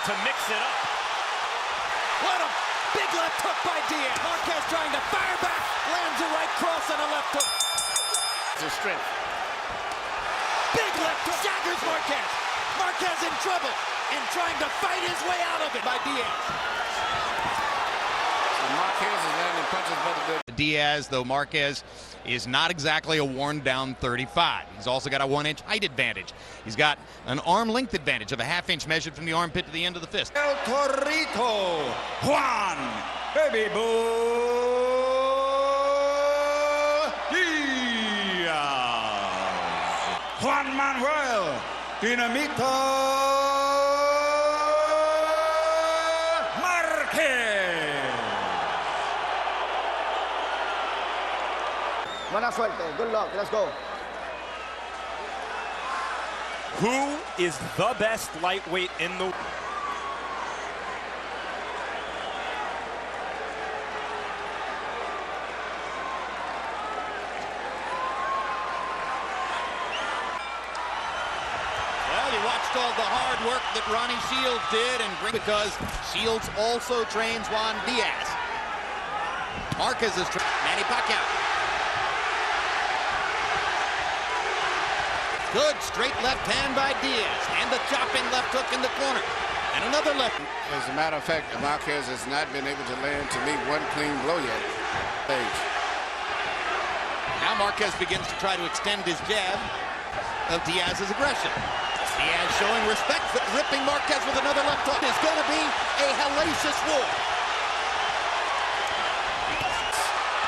to mix it up. What a big left hook by Diaz. Marquez trying to fire back. Lands a right cross on a left hook. It's a strength. Big left hook. Staggers Marquez. Marquez in trouble and trying to fight his way out of it by Diaz. So Marquez is landing punches but good. Diaz, though Marquez is not exactly a worn-down 35. He's also got a 1-inch height advantage. He's got an arm length advantage of a half-inch measured from the armpit to the end of the fist. El Torito, Juan, baby boy, Diaz. Juan Manuel, Dinamita Marquez. Buena suerte. Good luck. Let's go. Who is the best lightweight in the... Well, you watched all the hard work that Ronnie Shields did, and because Shields also trains Juan Diaz. Marquez is Manny Pacquiao. Good straight left hand by Diaz, and the chopping left hook in the corner, and another left. As a matter of fact, Marquez has not been able to land, to me, one clean blow yet. Now Marquez begins to try to extend his jab of Diaz's aggression. Diaz showing respect, but ripping Marquez with another left hook. It's going to be a hellacious war.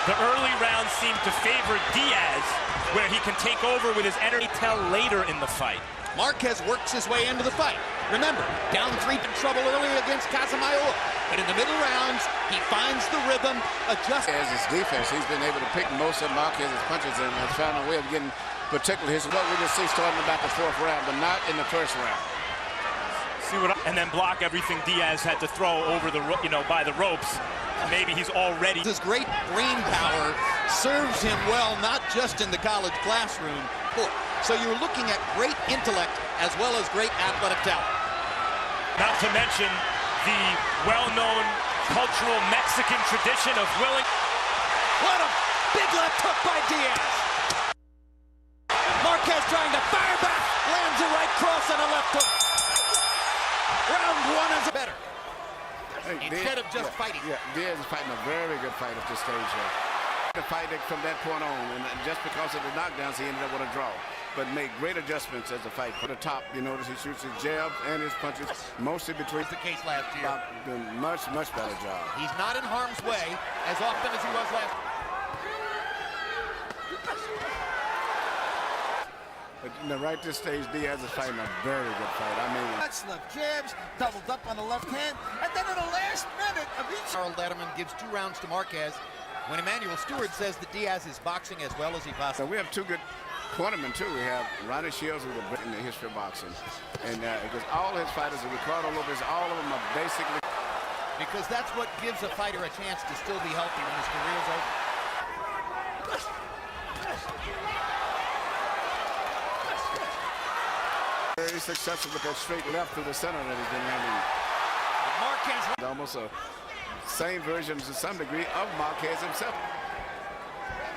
The early rounds seem to favor Diaz, where he can take over with his energy tell later in the fight. Marquez works his way into the fight. Remember, down 3 in trouble early against Casamayor. But in the middle rounds, he finds the rhythm, adjusts. As his defense, he's been able to pick most of Marquez's punches and has found a way of getting particularly his what we just see starting about the 4th round, but not in the 1st round. And then block everything Diaz had to throw over the, by the ropes. Maybe he's already... His great brain power serves him well, not just in the college classroom. So you're looking at great intellect as well as great athletic talent. Not to mention the well-known cultural Mexican tradition of willing... What a big left hook by Diaz. Marquez trying to fire back. Lands a right cross on a left hook. Round 1 is better. Instead of just fighting. Yeah, Diaz is fighting a very good fight at this stage here. The fight from that point on, and just because of the knockdowns, he ended up with a draw. But made great adjustments as the fight. For the top, you notice he shoots his jabs and his punches mostly between. The case last year. Doing much better job. He's not in harm's way as often as he was last. But right this stage, Diaz is fighting a very good fight. I mean, Left jabs, doubled up on the left hand, and then in the last minute of each. Carl Letterman gives 2 rounds to Marquez when Emmanuel Stewart says that Diaz is boxing as well as he possibly. so we have 2 good cornermen too. We have Ronnie Shields, who's in the history of boxing, and because all his fighters, Ricardo Lopez, all of them are basically. Because that's what gives a fighter a chance to still be healthy when his career's over. Very successful with that straight left through the center that he's been landing. Marquez. Almost a same version to some degree of Marquez himself.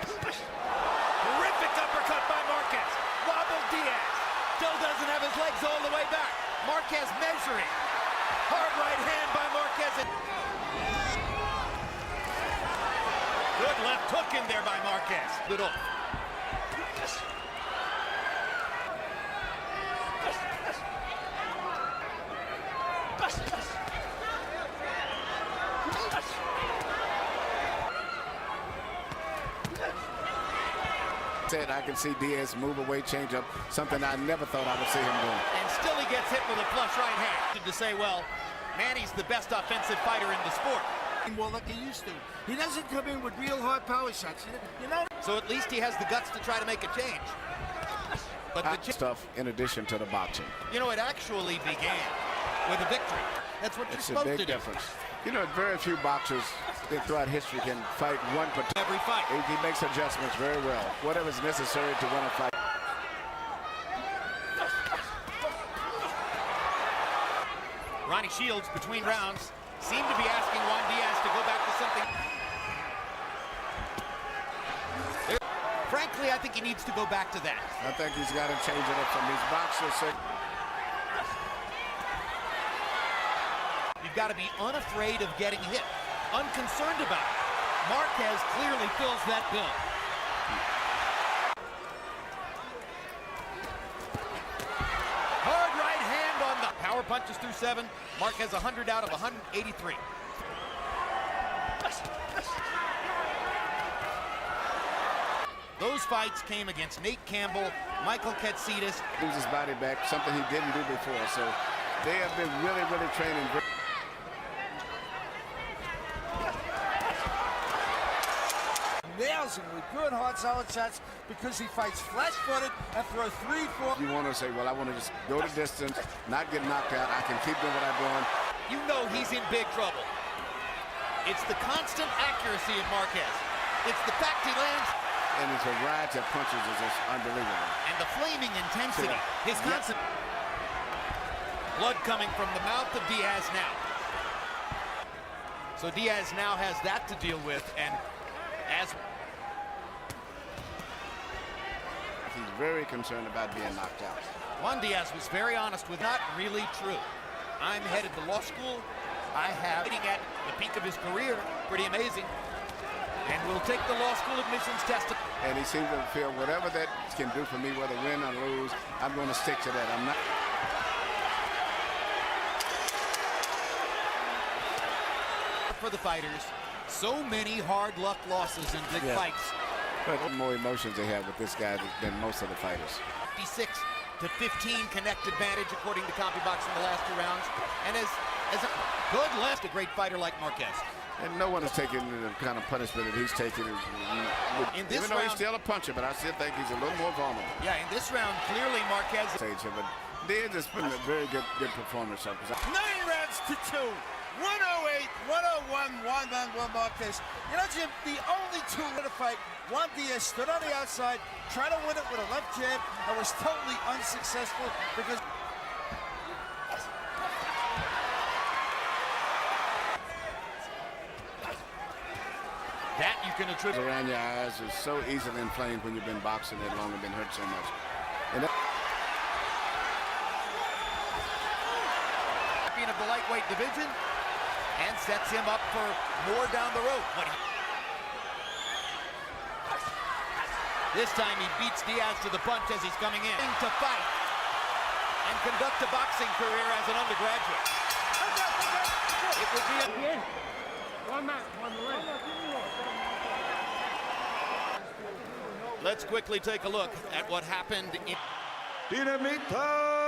Terrific uppercut by Marquez. Wobble Diaz. Still doesn't have his legs all the way back. Marquez measuring. Hard right hand by Marquez. Good left hook in there by Marquez. Little. I can see Diaz move away, change up, something I never thought I would see him doing. And still he gets hit with a flush right hand. To say, well, Manny's the best offensive fighter in the sport. Well, like he used to. He doesn't come in with real hard power shots. You know. So at least he has the guts to try to make a change. But the stuff in addition to the boxing. You know, it actually began with a victory. That's what you're supposed to do. It's a big difference. You know, very few boxers throughout history can fight one particular. Every fight. He makes adjustments very well. Whatever's necessary to win a fight. Ronnie Shields, between rounds, seemed to be asking Juan Diaz to go back to something. Frankly, I think he needs to go back to that. I think he's got to change it up some. These boxers. You've got to be unafraid of getting hit, unconcerned about it. Marquez clearly fills that bill. Hard right hand on the power punches through 7. Marquez 100 out of 183. Those fights came against Nate Campbell, Michael Katsidas. Lose his body back, something he didn't do before. So they have been really, really training. Nails him with good, hard, solid shots because he fights flat-footed and throws 3, 4. You want to say, well, I want to just go the distance, not get knocked out. I can keep doing what I'm doing. You know he's in big trouble. It's the constant accuracy of Marquez. It's the fact he lands. And his variety of punches is just unbelievable. And the flaming intensity. His constant. Blood coming from the mouth of Diaz now. So Diaz now has that to deal with, and as he's very concerned about being knocked out. Juan Diaz was very honest with not really true. I'm headed to law school. I have hitting at the peak of his career. Pretty amazing. And we'll take the law school admissions test. And he seems to feel whatever that can do for me, whether win or lose, I'm going to stick to that. I'm not. For the fighters, so many hard luck losses in big fights. But more emotions they have with this guy than most of the fighters. 56 to 15 connect advantage according to CompuBox in the last 2 rounds. And as a good left, a great fighter like Marquez. And no one is taking the kind of punishment that he's taking. In this even though round, he's still a puncher, but I still think he's a little more vulnerable. Yeah, in this round, clearly Marquez. But Diaz has been a very good performance. 9 rounds to 2. 108, 101, Juan Manuel Marquez. You know, Jim, the only 2 in the fight, Juan Diaz stood on the outside, tried to win it with a left jab, and was totally unsuccessful because. That you can attribute. Around your eyes is so easily inflamed when you've been boxing that long and been hurt so much. And that of the lightweight division, and sets him up for more down the road. This time he beats Diaz to the punch as he's coming in to fight and conduct a boxing career as an undergraduate. It would be a... Let's quickly take a look at what happened in... Dinamita